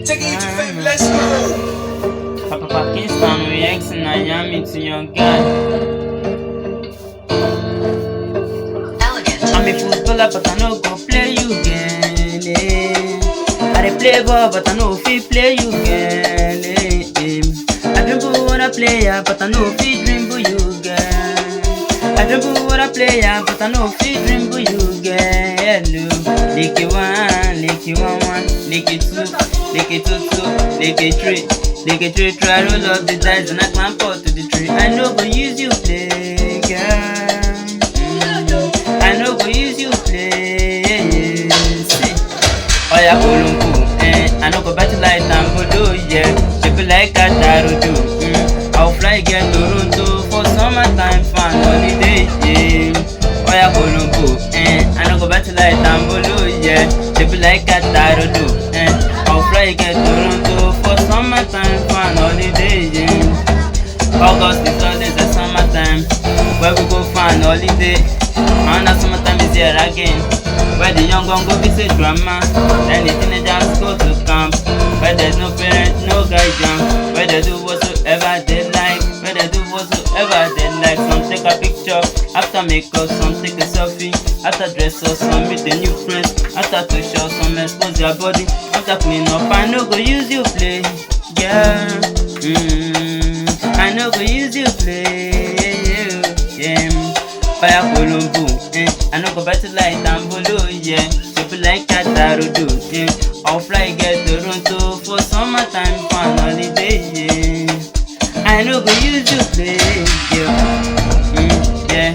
Take it to fame, let's go. Papa Pakistan, Ryzla Nayamii to your God. I'm a footballer, but I no go play you again. I dey play ball, but I no fit play you again. I dribble with a player, but I no fit dribble you again. I dribble with a player, but I no fit dribble you again. Hello, lick it one, lick it one, lick it two, lick it two, lick it three. Lick it three, try roll up the dice and I climb up to the tree. I know go use you play, girl. I know go use you play. See, oh yeah, Olumbu, I know go battle like Tambodo, yeah. Shape like a Tarudu, I'll fly get Toronto for summertime fun holiday, yeah. Oh yeah, Olumbu, I know go battle like Tambodo, yeah. Shape like a Tarudu, I'll fly get Toronto for summertime fun holiday, yeah. August is always the summertime, where we go fun holiday. And that summertime is here again, where the young gon' go visit grandma, then the teenagers go to camp, where there's no parent, no guardian, where they do whatsoever they like, where they do whatsoever they like. Some take a picture after makeup, some take a selfie after dress up, some meet the new friends after to show, some expose their body after clean up. I no go use you play, yeah. I no go use you play, yeah. Fire Colombo, I no go battle like Tambolo, yeah. People like Katarudu, I'll fly get Toronto for summertime fun holiday, yeah. I no go use you play, yeah.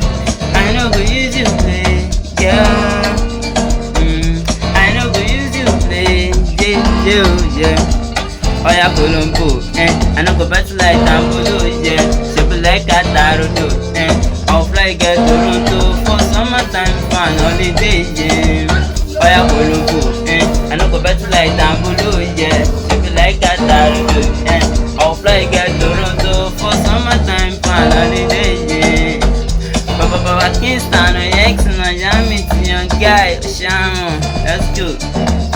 I no go use you play, yeah. I no go use you play, yeah. Fire Colombo, I no go battle like Tambolo, yeah. People like Katarudu, I'll fly get Toronto for summertime fun holiday, yeah. Fire Colombo, I no go battle like Tambolo, yeah. People like Katarudu, I'll fly get Toronto for summertime fun holiday, yeah. Papa Pakistan, Ryzla Nayamii to your guy, Shamo. Let's go.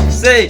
Say.